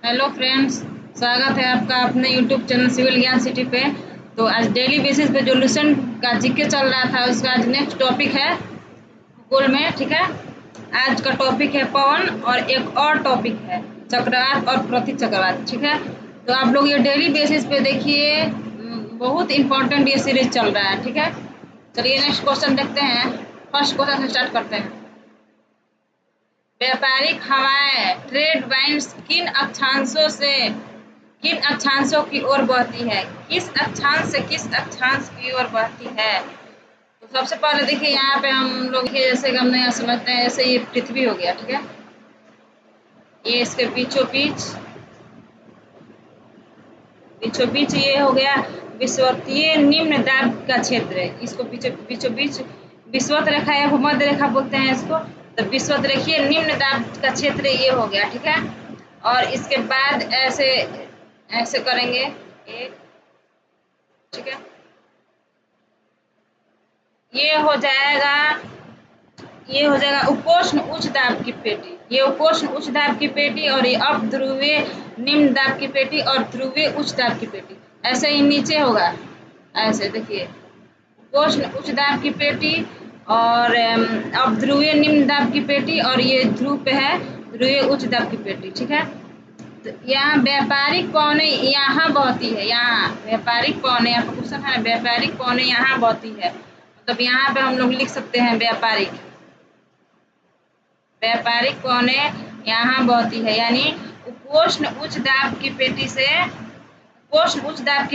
Hello friends, स्वागत है आपका अपने यूट्यूब चैनल सिविल ज्ञान सिटी पे। तो आज डेली बेसिस पे जो लेसन का जीके चल रहा था उसका आज नेक्स्ट टॉपिक है भूगोल में। ठीक है, आज का टॉपिक है पवन और एक और टॉपिक है चक्रवात और प्रति चक्रवात। ठीक है, तो आप लोग ये डेली बेसिस पे देखिए, बहुत इंपॉर्टेंट ये सीरीज चल रहा है। ठीक है, चलिए नेक्स्ट क्वेश्चन देखते हैं। फर्स्ट क्वेश्चन से स्टार्ट करते हैं। व्यापारिक हवाएं ट्रेड वाइंड्स किन अक्षांशों की ओर बहती है? किस अक्षांश से किस अक्षांश की ओर बहती है? तो सबसे पहले देखिए, यहाँ पे हम लोग जैसे हम नया समझते हैं, जैसे ये पृथ्वी हो गया। ठीक है, ये इसके बीचों बीच ये हो गया विषुवतीय निम्न दाब का क्षेत्र है। इसको बीचों बीच विषुवत रेखा या भूमध्य रेखा बोलते हैं इसको। तो विषुवत रेखीय निम्न दाब का क्षेत्र ये हो गया। ठीक है, और इसके बाद ऐसे ऐसे करेंगे एक। ठीक है, ये हो जाएगा उपोष्ण उच्च दाब की पेटी। ये उपोष्ण उच्च दाब की पेटी और ये अपध्रुवीय निम्न दाब की पेटी और ध्रुवीय उच्च दाब की पेटी। ऐसे ही नीचे होगा, ऐसे देखिए, उपोष्ण उच्च दाब की पेटी और अपध्रुवीय निम्न दाब की पेटी और ये ध्रुव पे है ध्रुवीय उच्च दाब की पेटी। ठीक है, तो यहाँ व्यापारिक पौने यहाँ बहती है। यहाँ व्यापारिक पौने, यहाँ क्वेश्चन है व्यापारिक पौने यहाँ बहती है। मतलब यहाँ पे हम लोग लिख सकते हैं व्यापारिक पौने यहाँ बहती है, यानी उपोष्ण उच्च दाब की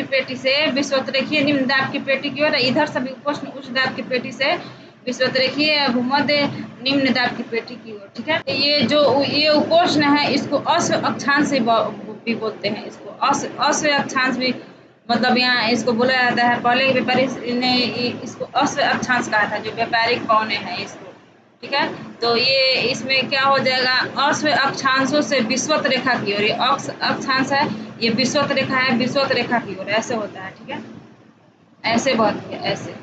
पेटी से विषुवतरेखीय निम्न दाब की पेटी की ओर, इधर से भी उपोष्ण उच्च दाब की पेटी से विषुवतरेखीय भूमध्य निम्न दाब की पेटी की ओर। ठीक है, ये उपोष्ण है, इसको अश्व अक्षांश भी बोलते हैं। इसको अश्व अक्षांश भी, मतलब यहाँ इसको बोला जाता है। पहले व्यापारी ने इसको अश्व अक्षांश कहा था, जो व्यापारिक पौने हैं इसको। ठीक है, तो ये इसमें क्या हो जाएगा, अश्व अक्षांशों से विषुवत रेखा की ओर। ये अक्षांश है, ये विषुवत रेखा है, विषुवत रेखा की ओर ऐसे होता है। ठीक है, ऐसे बढ़ती है, ऐसे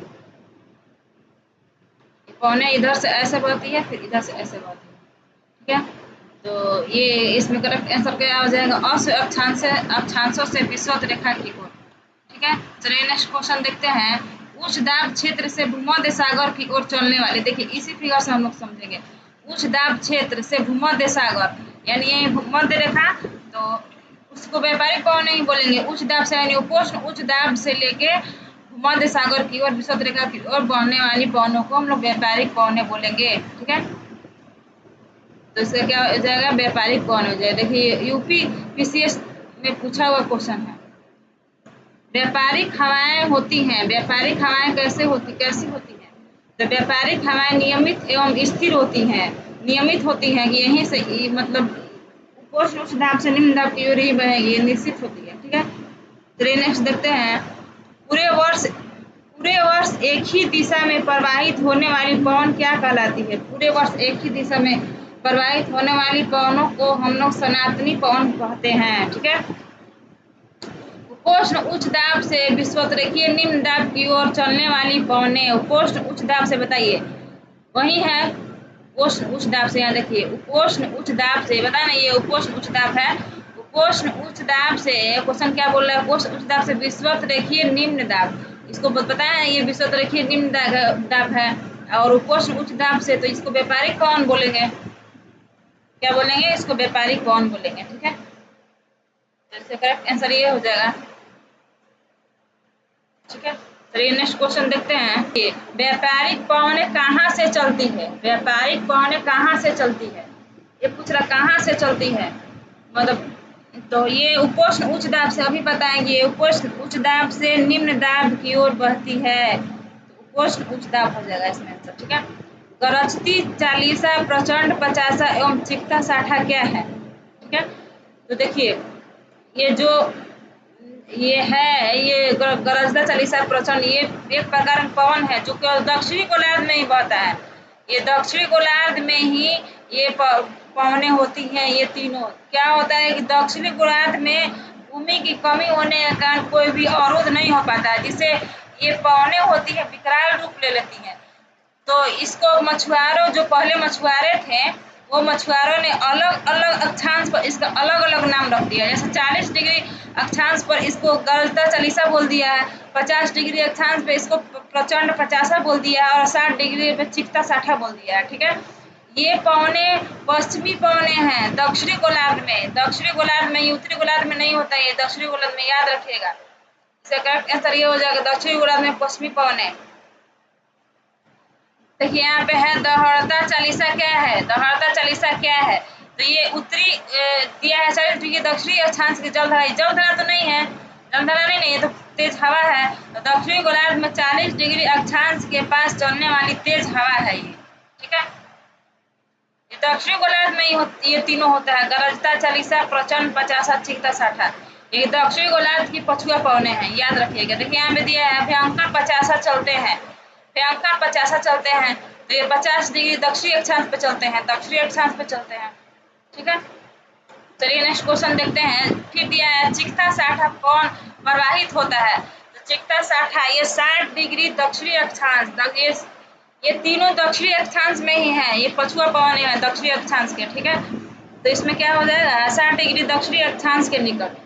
पौने इधर से ऐसे बढ़ती है, फिर इधर से ऐसे बढ़ती है। ठीक है, तो ये इसमें करेक्ट आंसर क्या हो जाएगा, अश्व अक्षांशों से विषुवत रेखा की ओर। ठीक है, चलिए नेक्स्ट क्वेश्चन देखते हैं। उच्च दाब क्षेत्र से भूमध्य सागर की ओर चलने वाले, देखिए इसी फिगर से हम लोग समझेंगे। उच्च दाब क्षेत्र से भूमध्य सागर, यानी ये भूमध्य रेखा, तो उसको व्यापारिक पवन नहीं बोलेंगे। उच्च दाब से यानी उपोष्ण उच्च दाब से लेके भूमध्य सागर की ओर विषुवत रेखा की ओर बढ़ने वाली पवनों को हम लोग व्यापारिक पवने बोलेंगे। ठीक है, तो इसका क्या हो जाएगा, व्यापारिक पवन हो जाएगा। देखिए यूपी पीसीएस में पूछा हुआ क्वेश्चन है। व्यापारिक हवाएं होती हैं, व्यापारिक हवाएं कैसी होती हैं? तो व्यापारिक हवाएं नियमित एवं स्थिर होती हैं। नियमित होती हैं कि यहीं से मतलब उपोष्ण उच्च दाब से निम्न दाब की ओर ही बहेगी, ये निश्चित होती है। ठीक है, चलिए नेक्स्ट देखते हैं। पूरे वर्ष एक ही दिशा में प्रवाहित होने वाली पवन क्या कहलाती है? पूरे वर्ष एक ही दिशा में प्रवाहित होने वाली पवनों को हम लोग सनातनी पवन कहते हैं। ठीक है, उपोष्ण उच्च दाब से विषुवतरेखीय निम्न दाब की ओर चलने वाली पवनें। उपोष्ण उच्च दाब से बताइए, वही है उपोष्ण उच्च दाब से। यहाँ देखिए उपोष्ण उच्च दाब से, बता ना, ये उपोष्ण उच्च दाब है। उपोष्ण उच्च दाब से क्वेश्चन क्या बोल रहा है, उपोष्ण उच्च दाब से विषुवतरेखीय निम्न दाब, इसको बताया है ये विषुवतरेखीय निम्न दाब है। और उपोष्ण उच्च दाब से, तो इसको व्यापारिक पवन बोलेंगे। क्या बोलेंगे, इसको व्यापारिक पवन बोलेंगे। ठीक है, तो इसका करेक्ट आंसर ये हो जाएगा। ठीक है, चलिए नेक्स्ट क्वेश्चन देखते हैं कि व्यापारिक पवनें कहाँ से चलती है? व्यापारिक पवनें कहाँ से चलती है, ये पूछ रहा कहाँ से चलती है, मतलब तो ये उपोष्ण उच्च दाब से, अभी बताएंगे। उपोष्ण उच्च दाब से निम्न दाब की ओर बहती है, तो उपोष्ण उच्च दाब हो जाएगा इसमें आंसर। ठीक है, गरजती चालीसा, प्रचंड पचासा एवं चिकता साठा क्या है? ठीक है, तो देखिए ये गरजता चालीसा प्रचंड, ये एक प्रकार का पवन है जो केवल दक्षिणी गोलार्ध में ही बहता है। ये दक्षिणी गोलार्ध में ही ये पवनें होती हैं। ये तीनों क्या होता है कि दक्षिणी गोलार्ध में भूमि की कमी होने के कारण कोई भी अवरोध नहीं हो पाता है, जिससे ये पवनें होती है विकराल रूप ले लेती हैं। तो इसको मछुआरों, जो पहले मछुआरे थे, वो मछुआरों ने अलग अलग अक्षांश पर इसका अलग अलग नाम रख दिया। जैसे 40 डिग्री अक्षांश पर इसको गरजता चालीसा बोल दिया है, 50 डिग्री अक्षांश पे इसको प्रचंड पचासा बोल दिया है और 60 डिग्री पे चिकता साठा बोल दिया है। ठीक है, ये पवने पश्चिमी पवने हैं दक्षिणी गोलार्ध में। दक्षिणी गोलार्ध में, उत्तरी गोलार्ध में नहीं होता, ये दक्षिणी गोलार्ध में, याद रखिएगा। इसका करेक्ट आंसर ये हो जाएगा, दक्षिणी गोलार्ध में पश्चिमी पवने। देखिए यहाँ पे है दहड़ता चालीसा क्या है, दहड़ता चालीसा क्या है, तो ये उत्तरी दिया है 40 डिग्री दक्षिणी अक्षांश की जलधारा। जलधारा तो नहीं है, जलधारा नहीं, ये तो तेज हवा है। तो दक्षिणी गोलार्ध में 40 डिग्री अक्षांश के पास चलने वाली तेज हवा है ये। ठीक है, ये दक्षिणी गोलार्ध में ही ये तीनों होता है, गरजता चालीसा, प्रचंड पचासा, चिकता साठा। ये दक्षिणी गोलार्ध की पछुआ पवने हैं, याद रखिएगा। देखिए यहाँ पे दिया है भयंकर पचासा चलते हैं, भयंकर पचासा चलते हैं, तो ये 50 डिग्री दक्षिणी अक्षांश पे चलते हैं, दक्षिणी अक्षांश पे चलते हैं। ठीक है, चलिए नेक्स्ट क्वेश्चन देखते हैं। फिर दिया है चिकता साठा कौन प्रवाहित होता है, तो चिकता साठा ये 60 डिग्री दक्षिणी अक्षांश, ये तीनों दक्षिणी अक्षांश में ही है, ये पछुआ पवन है दक्षिणी अक्षांश के। ठीक है, तो इसमें क्या हो जाएगा 60 डिग्री दक्षिणी अक्षांश के निकट।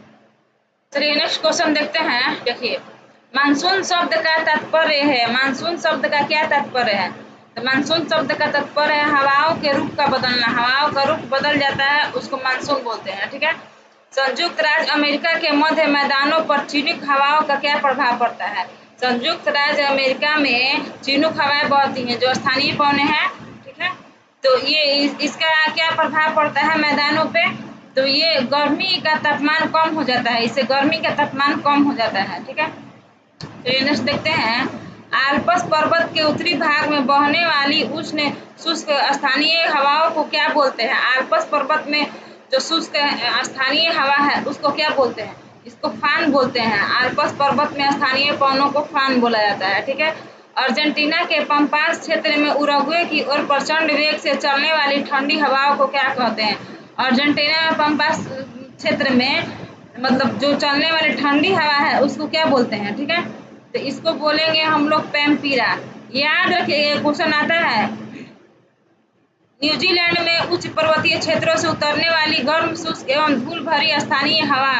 चलिए नेक्स्ट क्वेश्चन देखते हैं। देखिए मानसून शब्द का तात्पर्य है, मानसून शब्द का क्या तात्पर्य है, तो मानसून शब्द का तात्पर्य है हवाओं के रुख का बदलना, हवाओं का रुख बदल जाता है उसको मानसून बोलते हैं। ठीक है, संयुक्त राज्य अमेरिका के मध्य मैदानों पर चिनुक हवाओं का क्या प्रभाव पड़ता है, संयुक्त राज्य अमेरिका में चिनुक हवाएं बहती हैं जो स्थानीय पवने हैं। ठीक है, तो ये इसका क्या प्रभाव पड़ता है मैदानों पे, तो ये गर्मी का तापमान कम हो जाता है, इससे गर्मी का तापमान कम हो जाता है। ठीक है, तो ये नेक्स्ट देखते हैं। आल्प्स पर्वत के उत्तरी भाग में बहने वाली उष्ण शुष्क स्थानीय हवाओं को क्या बोलते हैं, आल्प्स पर्वत में जो शुष्क स्थानीय हवा है उसको क्या बोलते हैं, इसको फान बोलते हैं। आल्प्स पर्वत में स्थानीय पवनों को फान बोला जाता है। ठीक है, अर्जेंटीना के पंपास क्षेत्र में उरुग्वे की ओर प्रचंड वेग से चलने वाली ठंडी हवाओं को क्या कहते हैं, अर्जेंटीना में पंपास क्षेत्र में मतलब जो चलने वाली ठंडी हवा है उसको क्या बोलते हैं। ठीक है, तो इसको बोलेंगे हम लोग पैम्पीरा। याद रखिए क्वेश्चन आता है, न्यूजीलैंड में उच्च पर्वतीय क्षेत्रों से उतरने वाली गर्म शुष्क एवं धूल भरी स्थानीय हवा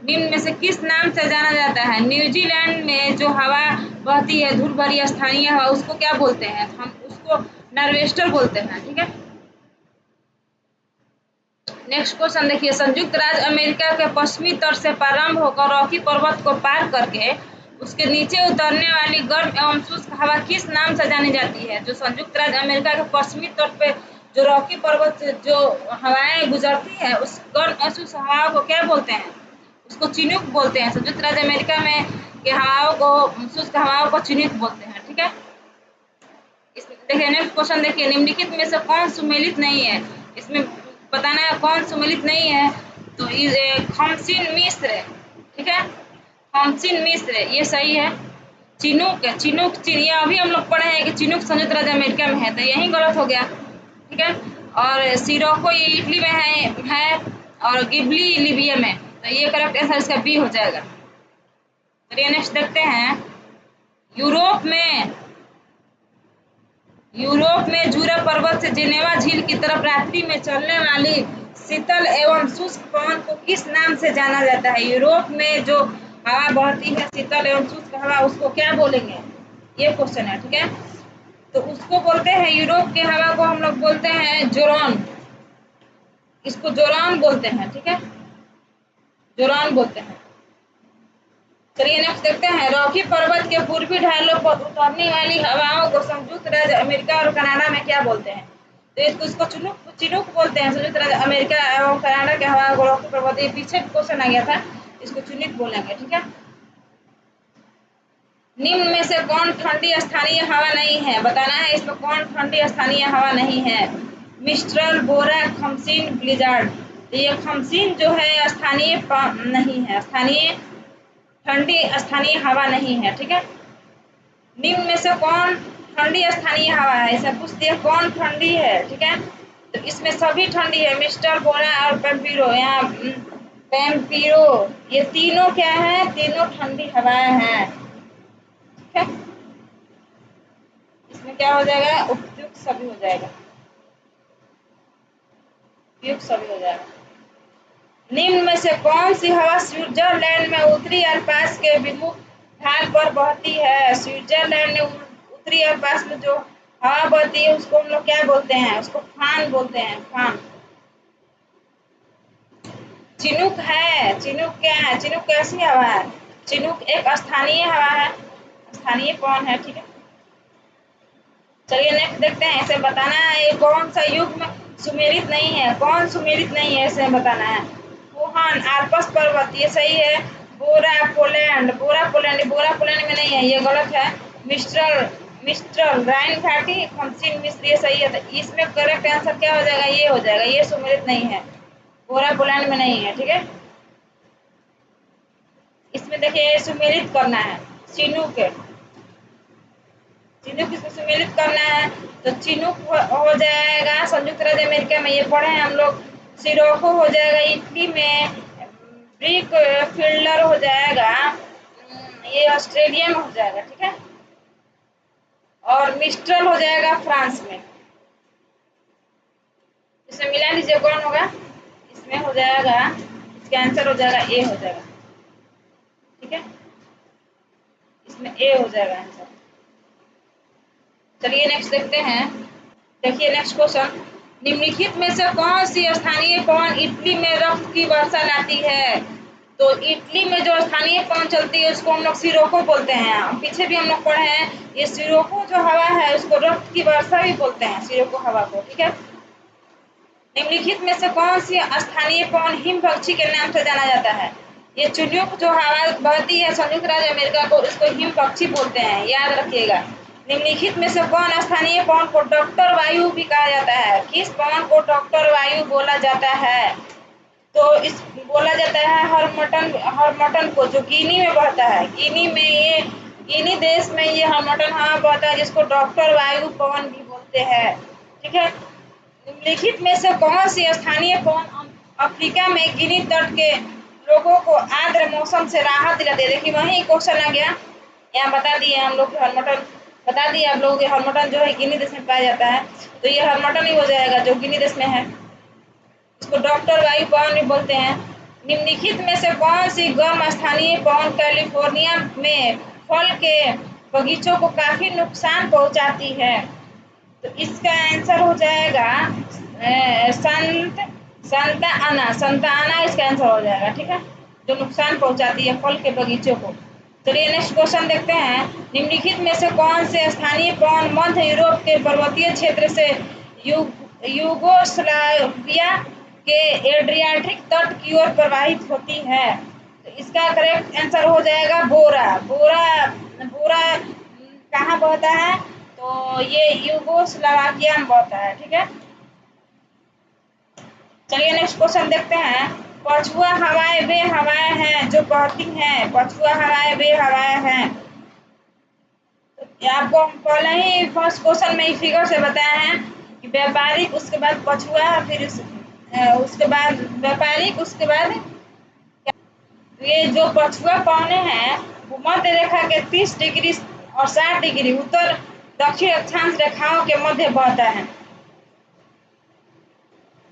निम्न में से किस नाम से जाना जाता है, न्यूजीलैंड में जो हवा बहती है धूल भरी स्थानीय हवा उसको क्या बोलते हैं, हम उसको नॉर्वेस्टर बोलते हैं। ठीक है, नेक्स्ट क्वेश्चन देखिए, संयुक्त राज्य अमेरिका के पश्चिमी तट से प्रारंभ होकर रॉकी पर्वत को पार करके उसके नीचे उतरने वाली गर्म एवं शुष्क हवा किस नाम से जानी जाती है, जो संयुक्त राज्य अमेरिका के पश्चिमी तट पे जो रॉकी पर्वत से जो हवाएं गुजरती है उस गर्म और शुष्क हवाओं को क्या बोलते हैं, उसको चिनूक बोलते हैं। संयुक्त राज्य अमेरिका में के हवाओं को, शुष्क हवाओं को चिनूक बोलते हैं। ठीक है, देखिए नेक्स्ट क्वेश्चन देखिए, निम्नलिखित में से कौन सुमेलित नहीं है, इसमें बताना है कौन सुमेलित नहीं है, तो खमसिन मिस्र। ठीक है, खमसिन मिस्र ये सही है। चिनूक, चिनूक ये अभी हम लोग पढ़े हैं कि चिनूक संयुक्त राज्य अमेरिका में है, तो यही गलत हो गया। ठीक है, और सिरोको ये इटली में है और गिबली लीबिया में, तो ये करेक्ट आंसर इसका बी हो जाएगा। चलिए नेक्स्ट देखते हैं। यूरोप में जूरा पर्वत से जेनेवा झील की तरफ रात्रि में चलने वाली शीतल एवं शुष्क पवन को किस नाम से जाना जाता है, यूरोप में जो हवा बहती है शीतल एवं शुष्क हवा उसको क्या बोलेंगे, ये क्वेश्चन है। ठीक है, तो उसको बोलते हैं, यूरोप के हवा को हम लोग बोलते हैं जोरॉन, इसको जोरॉन बोलते हैं। ठीक है, जोरॉन बोलते हैं। चलिए नेक्स्ट देखते हैं। रॉकी पर्वत के पूर्वी ढालों पर उतरने वाली हवाओं को संयुक्त राज्य अमेरिका और कनाडा में क्या बोलते हैं, तो इसको चिनूक बोलते हैं। संयुक्त राज्य अमेरिका एवं कनाडा के हवाओं को रॉकी पर्वत, ये पीछे क्वेश्चन आ गया था, इसको चिनूक बोलेंगे। ठीक है, निम्न में से कौन ठंडी स्थानीय हवा नहीं है, बताना है इसमें कौन ठंडी स्थानीय हवा नहीं है, मिस्ट्रल, बोरा, खमसिन, ब्लिजार्ड। ये खमसिन जो है स्थानीय नहीं है, स्थानीय ठंडी स्थानीय हवा नहीं है। ठीक है, निम्न में से कौन ठंडी स्थानीय हवा है, इसे पूछते हैं कौन ठंडी है। ठीक है, तो इसमें सभी ठंडी है, मिस्टर, बोरा और पेम्पिरो। यहाँ पेम्पिरो ये तीनों क्या है, तीनों ठंडी हवाएं हैं। ठीक है, इसमें क्या हो जाएगा, उपयुक्त सभी हो जाएगा। युग सभी हो जाएगा। निम्न में से कौन सी हवा स्विट्जरलैंड में उत्तरी अल्पास के विमुख भाग पर बहती है? स्विट्जरलैंड में उत्तरी अल्पास में जो हवा बहती है उसको हम लोग क्या बोलते हैं? उसको फान बोलते हैं, फान। चिनूक है। चिनूक क्या है? चिनूक कैसी हवा है? चिनूक एक स्थानीय हवा है, स्थानीय पवन है। ठीक है, चलिए नेक्स्ट देखते हैं। इसे बताना है ये कौन सा युग में सुमेलित नहीं है, कौन सुमेलित नहीं है इसे बताना है। वुहान आल्प्स पर्वत, ये सही है। बोरा पोलैंड, बोरा पोलैंड, बोरा पोलैंड में नहीं है, ये गलत है। मिस्ट्रल, मिस्ट्रल राइन घाटी खमसिन मिस्र, ये सही है। तो इसमें करेक्ट आंसर क्या हो जाएगा? ये हो जाएगा, ये सुमेलित नहीं है, बोरा पोलैंड में नहीं है। ठीक है, इसमें देखिए सुमेलित करना है। चिनूक, चिनूक इसमें सुमेलित करना है तो चिनूक हो जाएगा संयुक्त राज्य अमेरिका में, ये पढ़े हैं हम लोग। सिरोको हो जाएगा इटली में। ब्रिक फील्डर हो जाएगा ये ऑस्ट्रेलिया में हो जाएगा। ठीक है, और मिस्ट्रल हो जाएगा फ्रांस में। इसमें मिला लीजिए कौन होगा? इसमें हो जाएगा, इसका आंसर हो जाएगा ए हो जाएगा। ठीक है, इसमें ए हो जाएगा आंसर। चलिए नेक्स्ट देखते हैं। देखिए नेक्स्ट क्वेश्चन, निम्नलिखित में से कौन सी स्थानीय पवन इटली में रक्त की वर्षा लाती है? तो इटली में जो स्थानीय पवन चलती है उसको हम लोग सिरोको बोलते हैं। पीछे भी हम लोग पढ़े हैं, ये सिरोको जो हवा है उसको रक्त की वर्षा भी बोलते हैं, सिरोको हवा को। ठीक है, निम्नलिखित में से कौन सी स्थानीय पवन हिम पक्षी के नाम से जाना जाता है? ये चिनूक जो हवा बहती है संयुक्त राज्य अमेरिका को, इसको हिम पक्षी बोलते हैं, याद रखिएगा। निम्नलिखित में से कौन स्थानीय पवन को डॉक्टर वायु भी कहा जाता है? किस पवन को डॉक्टर वायु बोला जाता है? तो इस बोला जाता है हरमटन, हरमटन को, जो गिनी में बहता है। गिनी में ये, गिनी देश में ये हरमटन हवा बहता है जिसको डॉक्टर वायु पवन भी बोलते हैं। ठीक है, निम्नलिखित में से कौन सी स्थानीय पवन अफ्रीका में गिनी तट के लोगों को आर्द्र मौसम से राहत दिलाते हैं? देखिए वही क्वेश्चन आ गया, यहाँ बता दिए हम लोग हरमटन, बता दिए आप लोग हरमटन जो है गिनी देश में पाया जाता है, तो ये हरमटन ही हो जाएगा जो गिनी देश में है। इसको डॉक्टर वायु पवन भी बोलते हैं। निम्नलिखित में से कौन सी गर्म स्थानीय पवन कैलिफोर्निया में फल के बगीचों को काफी नुकसान पहुंचाती है? तो इसका आंसर हो जाएगा संता आना, संता आना इसका आंसर हो जाएगा। ठीक है, जो नुकसान पहुंचाती है फल के बगीचों को। चलिए नेक्स्ट क्वेश्चन देखते हैं। निम्नलिखित में से कौन से स्थानीय पवन मध्य यूरोप के पर्वतीय क्षेत्र से यूगोस्लाविया के एड्रियाटिक तट की ओर प्रवाहित होती है? तो इसका करेक्ट आंसर हो जाएगा बोरा। बोरा, बोरा कहाँ बहता है? तो ये यूगोस्लाविया में बहता है। ठीक है, चलिए नेक्स्ट क्वेश्चन देखते हैं। पछुआ हवाएं वे हवाएं हैं जो बहती हैं, पछुआ हवाएं वे हवाएं हैं। तो आपको पहले ही फर्स्ट क्वेश्चन में ही फिगर से बताया है कि व्यापारिक, उसके बाद पछुआ, फिर उसके बाद व्यापारिक, उसके बाद ये जो पछुआ पवने हैं वो मध्य रेखा के 30 डिग्री और 60 डिग्री उत्तर दक्षिण अक्षांश रेखाओं के मध्य बहता है।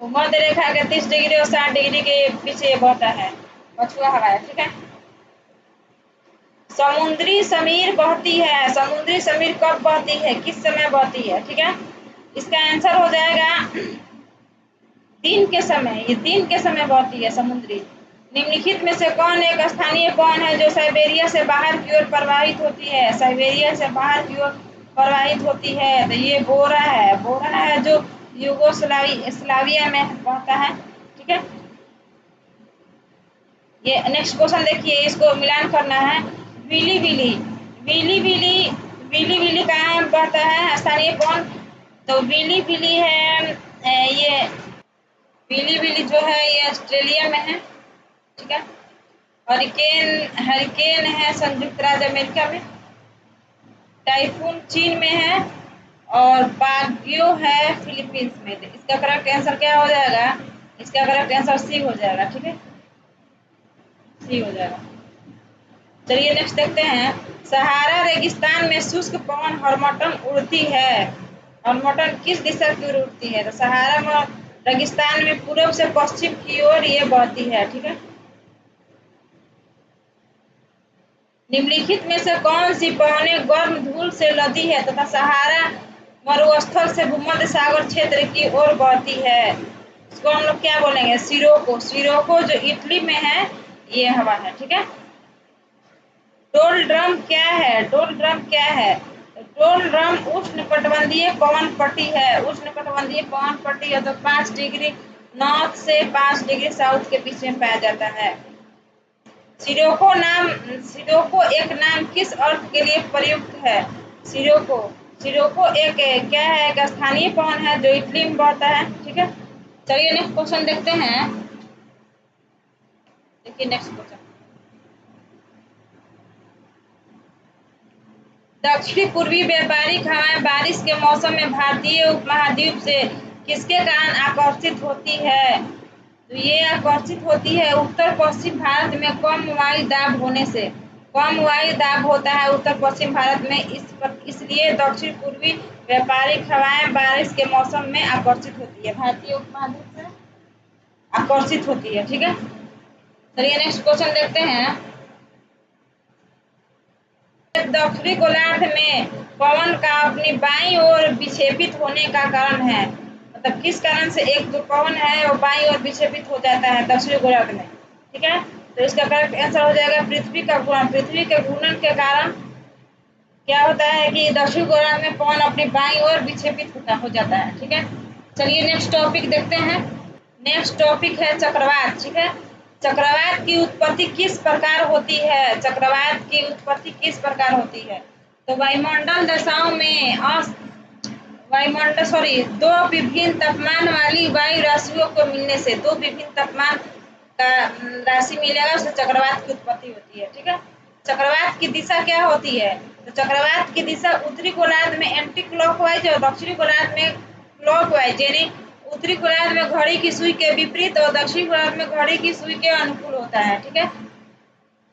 वो मध्य रेखा के 30 डिग्री और 60 डिग्री के पीछे बहता है पछुआ हवा। ठीक है, समुद्री समीर बहती है, समुद्री समीर कब बहती है, किस समय बहती है? ठीक है, इसका आंसर हो जाएगा दिन के समय, ये दिन के समय बहती है समुद्री। निम्नलिखित में से कौन एक स्थानीय पवन है जो साइबेरिया से बाहर की ओर प्रवाहित होती है? साइबेरिया से बाहर की ओर प्रवाहित होती है, तो ये बोरा है। बोरा है जो यूगोस्लाविया में बहता है। ठीक है, ये नेक्स्ट क्वेश्चन देखिए, इसको मिलान करना है। विली विली, विली विली, विली विली कहाँ बहता है स्थानीय पवन? तो विली विली है ये विली विली जो है ये ऑस्ट्रेलिया में है। ठीक है, हरिकेन, हरिकेन है संयुक्त राज्य अमेरिका में। टाइफून चीन में है और बाग्यो है फिलीपींस में। तो इसका करेक्ट आंसर क्या हो जाएगा? इसका करेक्ट आंसर सी हो जाएगा। ठीक है, सी हो जाएगा। चलिए नेक्स्ट देखते हैं। सहारा रेगिस्तान में शुष्क पवन हरमटन उड़ती है, हरमटन किस दिशा की ओर उड़ती है? तो सहारा में रेगिस्तान में पूर्व से पश्चिम की ओर ये बहती है। ठीक है, निम्नलिखित में से कौन सी पौने गर्म धूल से लदी है तथा सहारा मरुस्थल से भूमध्य सागर क्षेत्र की ओर बहती है? इसको हम लोग क्या बोलेंगे? सिरोको। सिरोको जो इटली में है ये हवा है। ठीक है, डोल ड्रम क्या है? डोल ड्रम क्या है? डोल ड्रम उष्णकटिबंधीय पवन पट्टी है। उष्णकटिबंधीय पवन पट्टी है तो 5 डिग्री नॉर्थ से 5 डिग्री साउथ के बीच में पाया जाता है। सिरोको एक नाम किस अर्थ के लिए प्रयुक्त है? सिरोको एक क्या है? एक स्थानीय पवन है जो इटली में बहता है। ठीक है, चलिए नेक्स्ट क्वेश्चन देखते हैं। देखिए नेक्स्ट क्वेश्चन, दक्षिणी पूर्वी व्यापारिक हवाएं बारिश के मौसम में भारतीय उपमहाद्वीप से किसके कारण आकर्षित होती है? तो ये आकर्षित होती है उत्तर पश्चिम भारत में कम वायु दाब होने से। कम वायु दाब होता है उत्तर पश्चिम भारत में, इसलिए दक्षिण पूर्वी व्यापारिक हवाएं बारिश के मौसम में आकर्षित होती है, भारतीय उपमहाद्वीप से आकर्षित होती है। ठीक है, चलिए नेक्स्ट क्वेश्चन देखते हैं। दक्षिणी गोलार्ध में पवन का अपनी बाईं ओर विक्षेपित होने का कारण है? मतलब किस कारण से एक जो पवन है वो बाईं ओर विक्षेपित हो जाता है दक्षिणी गोलार्ध में? ठीक है, तो इसका करेक्ट आंसर हो जाएगा पृथ्वी का घूर्णन। पृथ्वी के घूर्णन के कारण क्या होता है कि दक्षिणी गोलार्ध में पवन अपनी बाईं ओर विक्षेपित हो जाता है। ठीक है, चलिए नेक्स्ट टॉपिक देखते हैं। नेक्स्ट टॉपिक है चक्रवात। ठीक है, चक्रवात की उत्पत्ति किस प्रकार होती है? चक्रवात की उत्पत्ति किस प्रकार होती है? तो वायुमंडल दशाओं में दो विभिन्न तापमान वाली वायु राशियों को मिलने से, दो विभिन्न तापमान का राशि मिलेगा उससे चक्रवात की उत्पत्ति होती है। ठीक है, चक्रवात की दिशा क्या होती है? तो चक्रवात की दिशा उत्तरी गोलार्ध में एंटी क्लॉकवाइज और दक्षिणी गोलार्ध में क्लॉकवाइज, यानी उत्तरी गोलार्ध में घड़ी की सुई के विपरीत और दक्षिणी गोलार्ध में घड़ी की सुई के अनुकूल होता है। ठीक है,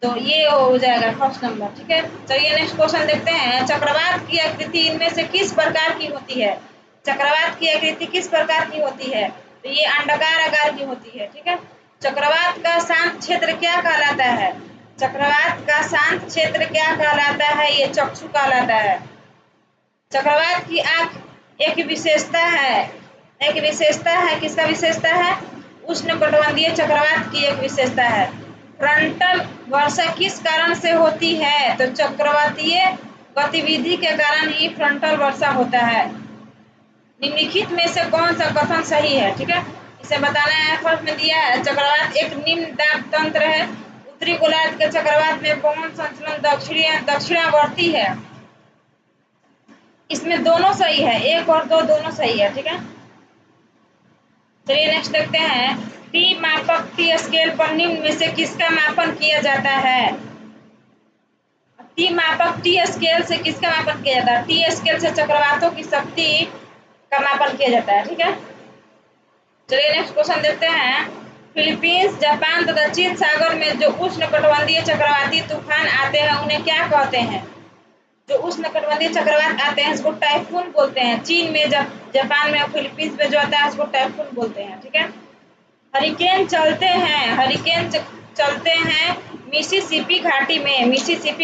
तो ये हो जाएगा फर्स्ट नंबर। ठीक है, चलिए नेक्स्ट क्वेश्चन देखते हैं। चक्रवात की आकृति इनमें से किस प्रकार की होती है? चक्रवात की आकृति किस प्रकार की होती है? तो ये अंडाकार आकार की होती है। ठीक है, चक्रवात का शांत क्षेत्र क्या कहलाता है? चक्रवात का शांत क्षेत्र क्या कहलाता है? ये चक्षु कहलाता है। चक्रवात की आंख एक विशेषता है, किसका विशेषता है? उष्णकटिबंधीय चक्रवात की एक विशेषता है। फ्रंटल वर्षा किस कारण से होती है? तो चक्रवातीय गतिविधि के कारण ही फ्रंटल वर्षा होता है। निम्नलिखित में से कौन सा कथन सही है? ठीक है, इसे बताना है। फर्स्ट में दिया है चक्रवात एक निम्न दाब तंत्र है। उत्तरी गोलार्ध के चक्रवात में पवन संचलन दक्षिणावर्ती है। इसमें दोनों सही है, एक और दो दोनों सही है। ठीक है, चलिए नेक्स्ट देखते हैं। टी मापक टी स्केल पर निम्न में से किसका मापन किया जाता है? टी मापक टी स्केल से किसका मापन किया जाता है? टी स्केल से चक्रवातों की शक्ति का मापन किया जाता है। ठीक है, चलिए नेक्स्ट क्वेश्चन देखते हैं। फिलीपींस, जापान तथा चीन सागर में जो उष्णकटिबंधीय चक्रवाती तूफान आते हैं उन्हें क्या कहते हैं? जो उष्णकटिबंधीय चक्रवात आते हैं इसको टाइफून बोलते हैं। चीन में, जापान में और फिलीपींस में जो आता है उसको टाइफून बोलते हैं। ठीक है, हरिकेन चलते हैं मिसिसिपी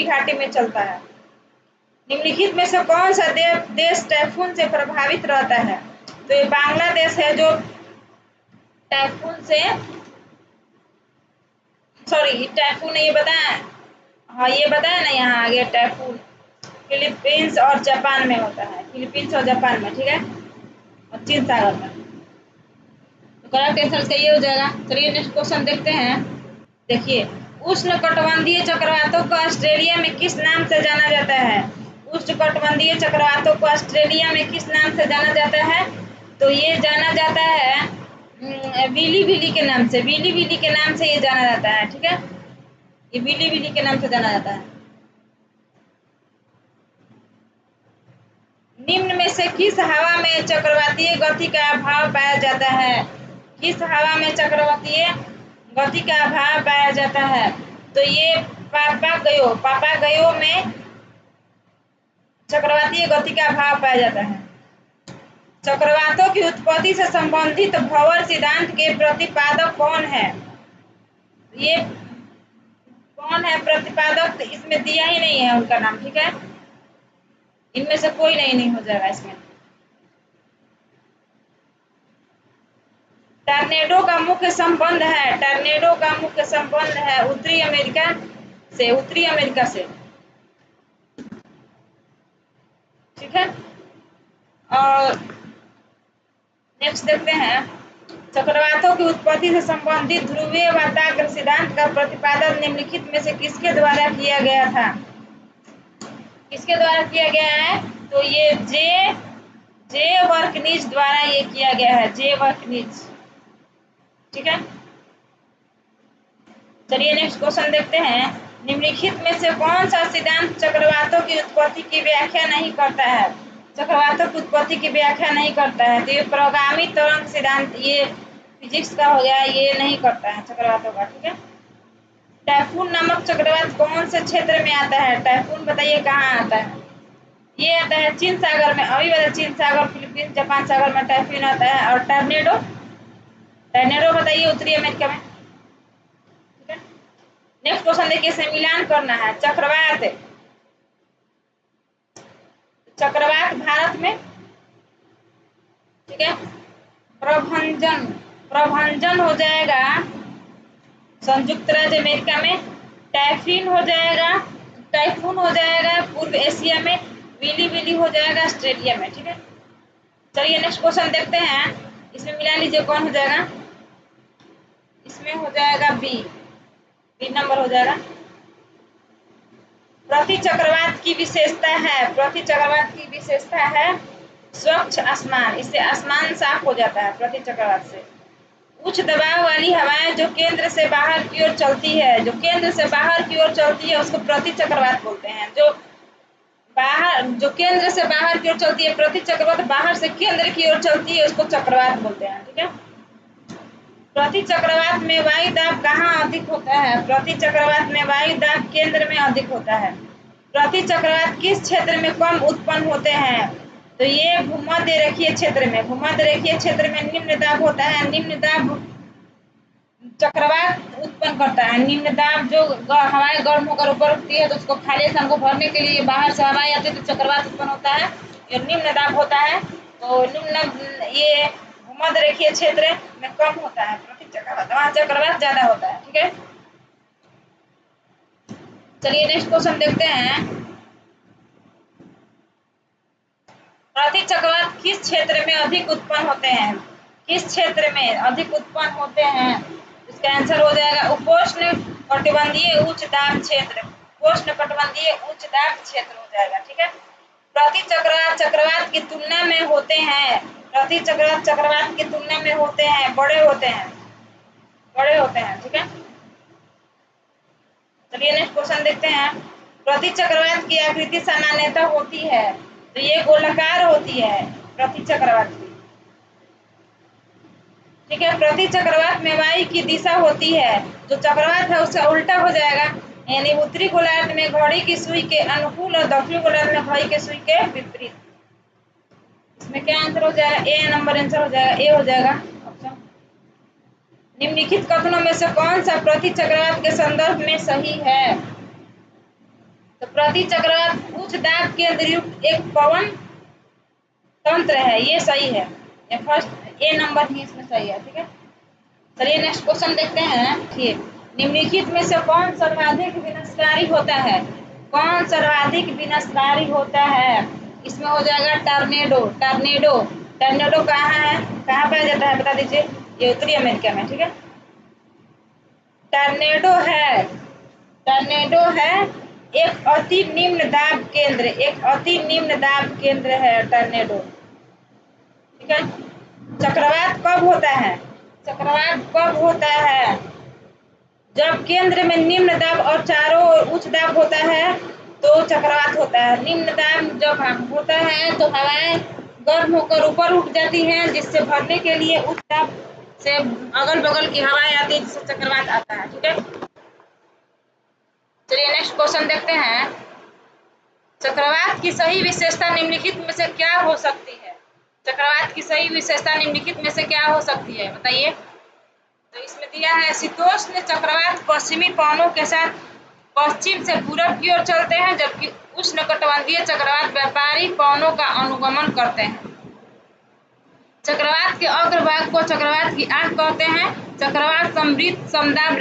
घाटी में चलता है। निम्नलिखित में से कौन सा देश टाइफून से प्रभावित रहता है? तो ये बांग्लादेश है जो टाइफून से, टाइफून ये बताया, हाँ ये बताया ना यहाँ आगे, टाइफून फिलीपींस और जापान में होता है। फिलीपींस और जापान में, ठीक है, और चीन सागर में। तो करेक्ट आंसर इसका ये हो जाएगा। चलिए नेक्स्ट क्वेश्चन देखते हैं। देखिए, उष्णकटिबंधीय चक्रवातों को ऑस्ट्रेलिया में किस नाम से जाना जाता है? उष्णकटिबंधीय चक्रवातों को ऑस्ट्रेलिया में किस नाम से जाना जाता है? तो ये जाना जाता है विली विली के नाम से। विली विली के नाम से ये जाना जाता है। ठीक है, ये विली विली के नाम से जाना जाता है। निम्न में से किस हवा में चक्रवातीय गति का अभाव पाया जाता है? किस हवा में चक्रवातीय गति का अभाव पाया जाता है? तो ये पापागयो में चक्रवातीय गति का अभाव पाया जाता है। चक्रवातों की उत्पत्ति से संबंधित भंवर सिद्धांत के प्रतिपादक कौन है? ये कौन है प्रतिपादक? तो इसमें दिया ही नहीं है उनका नाम, ठीक है, इनमें से कोई नहीं हो जाएगा इसमें। टर्नेडो का मुख्य संबंध है, टर्नेडो का मुख्य संबंध है उत्तरी अमेरिका से, उत्तरी अमेरिका से, ठीक है। और नेक्स्ट देखते हैं, चक्रवातों की उत्पत्ति से संबंधित ध्रुवीय वाताग्र सिद्धांत का प्रतिपादन निम्नलिखित में से किसके द्वारा किया गया था? किसके द्वारा किया गया है? तो ये जे वर्कनीज द्वारा ये किया गया है, जे वर्कनीज, ठीक है। चलिए नेक्स्ट क्वेश्चन देखते हैं, निम्नलिखित में से कौन सा सिद्धांत चक्रवातों की उत्पत्ति की व्याख्या नहीं करता है? चक्रवातों की उत्पत्ति की व्याख्या नहीं करता है, तो ये प्रगामी तरंग सिद्धांत, ये फिजिक्स का हो गया, ये नहीं करता है चक्रवातों का, ठीक है। टाइफून नामक चक्रवात कौन से क्षेत्र में आता है? टाइफून बताइए कहाँ आता है? ये आता है चीन सागर में, अभी बताइए, चीन सागर, फिलीपींस, जापान सागर में टाइफून आता है। और टर्नेडो, टर्नेडो बताइए उत्तरी अमेरिका में, ठीक है। नेक्स्ट क्वेश्चन देखिए, इसमें मिलान करना है। चक्रवात, चक्रवात भारत में, ठीक है, प्रभंजन, प्रभंजन हो जाएगा संयुक्त राज्य अमेरिका में, टाइफून हो जाएगा, टाइफून हो जाएगा पूर्व एशिया में, विली विली हो जाएगा ऑस्ट्रेलिया में, ठीक है। चलिए नेक्स्ट क्वेश्चन देखते हैं, इसमें मिला लीजिए कौन हो जाएगा, इसमें हो जाएगा बी, बी नंबर हो जाएगा। प्रति चक्रवात की विशेषता है, प्रति चक्रवात की विशेषता है स्वच्छ आसमान, इससे आसमान साफ हो जाता है प्रति चक्रवात से। उच्च दबाव वाली हवाएं जो केंद्र से बाहर की ओर चलती है, जो केंद्र से बाहर की ओर चलती है उसको प्रति चक्रवात बोलते हैं। जो बाहर, जो केंद्र से बाहर की ओर चलती है, प्रति चक्रवात बाहर से केंद्र की ओर चलती है, उसको चक्रवात बोलते हैं, ठीक है। प्रति चक्रवात में वायु दाब कहाँ अधिक होता है? प्रति चक्रवात में वायु दाब केंद्र में अधिक होता है। प्रति चक्रवात किस क्षेत्र में कम उत्पन्न होते हैं? तो ये भूमध्य रेखीय क्षेत्र में, भूमध्य रेखीय क्षेत्र में निम्न दाब होता है, निम्न दाब चक्रवात उत्पन्न करता है। निम्न दाब जो हवाएं गर्म होकर ऊपर उठती है तो उसको खाली स्थान को भरने के लिए बाहर से हवाएं आती है तो चक्रवात उत्पन्न होता है, ये निम्न दाब होता है। तो निम्न, ये भूमध्य रेखीय क्षेत्र में कम होता है प्रति चक्रवात, वहाँ चक्रवात ज्यादा होता है, ठीक है। चलिए नेक्स्ट क्वेश्चन देखते हैं, प्रति चक्रवात किस क्षेत्र में अधिक उत्पन्न होते हैं? किस क्षेत्र में अधिक उत्पन्न होते हैं? इसका आंसर हो जाएगा उपोष्ण कटिबंधीय उच्च दाब क्षेत्र, उपोष्ण कटिबंधीय उच्च दाब क्षेत्र हो जाएगा, ठीक है। प्रति चक्रवात चक्रवात की तुलना में होते हैं, प्रति चक्रवात चक्रवात की तुलना में होते हैं, बड़े होते हैं, बड़े होते हैं, ठीक है। चलिए नेक्स्ट क्वेश्चन देखते हैं, प्रति चक्रवात की आकृति सामान्यतः होती है, तो ये गोलाकार होती है प्रति चक्रवात की, ठीक है। प्रति चक्रवात में वायु की दिशा होती है, जो चक्रवात है उसका उल्टा हो जाएगा, यानी उत्तरी गोलार्ध में घड़ी की सुई के अनुकूल और दक्षिणी गोलार्ध में घड़ी की सुई के विपरीत। इसमें क्या आंसर हो जाएगा? ए नंबर आंसर हो जाएगा, ए हो जाएगा ऑप्शन। निम्नलिखित कथनों में से कौन सा प्रति चक्रवात के संदर्भ में सही है? तो प्रति चक्रवात उच्च दाब केंद्र युक्त एक पवन तंत्र है, ये सही है, ये फर्स्ट ए नंबर ही इसमें सही है, ठीक है। चलिए नेक्स्ट क्वेश्चन देखते हैं, ठीक, निम्नलिखित में से कौन सर्वाधिक विनाशकारी होता है? कौन सर्वाधिक विनाशकारी होता है? इसमें हो जाएगा टर्नेडो, टर्नेडो, टर्नेडो कहाँ है, कहाँ पाया जाता है बता दीजिए? ये उत्तरी अमेरिका में, ठीक है। टर्नेडो है, टर्नेडो है एक अति निम्न दाब केंद्र, एक अति निम्न दाब केंद्र है टर्नेडो, ठीक है। चक्रवात कब होता है? चक्रवात कब होता है? जब केंद्र में निम्न दाब और चारों ओर उच्च दाब होता है तो चक्रवात होता है। निम्न दाब जब होता है तो हवाएं गर्म होकर ऊपर उठ जाती हैं, जिससे भरने के लिए उच्च दाब से अगल बगल की हवाएं आती है, जिससे चक्रवात आता है, ठीक है। चलिए नेक्स्ट क्वेश्चन देखते हैं, चक्रवात की सही विशेषता निम्नलिखित में से क्या हो सकती है? चक्रवात की सही विशेषता निम्नलिखित में से क्या हो सकती है, बताइए। तो इसमें दिया है शीतोष्ण चक्रवात पश्चिमी पवनों के साथ पश्चिम से पूरब की ओर चलते हैं, जबकि उष्णकटिबंधीय चक्रवात व्यापारिक पवनों का अनुगमन करते हैं। चक्रवात के अग्रभाग को चक्रवात की आंख कहते हैं। चक्रवात समृद्ध समदाब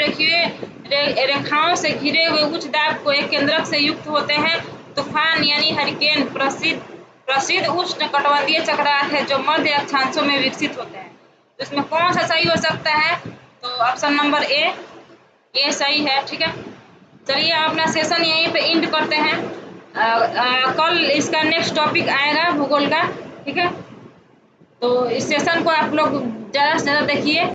रेखाओं से घिरे हुए उच्च दाब को एक केंद्रक से युक्त होते हैं। तूफान यानी हरिकेन प्रसिद्ध उष्णकटिबंधीय चक्रवात है जो मध्य अक्षांशों में विकसित होते हैं। तो इसमें कौन सा सही हो सकता है, तो ऑप्शन नंबर ए सही है। ठीक है, चलिए अपना सेशन यहीं पे एंड करते हैं। कल इसका नेक्स्ट टॉपिक आएगा भूगोल का। ठीक है, तो इस सेशन को आप लोग ज़्यादा से ज़्यादा देखिए।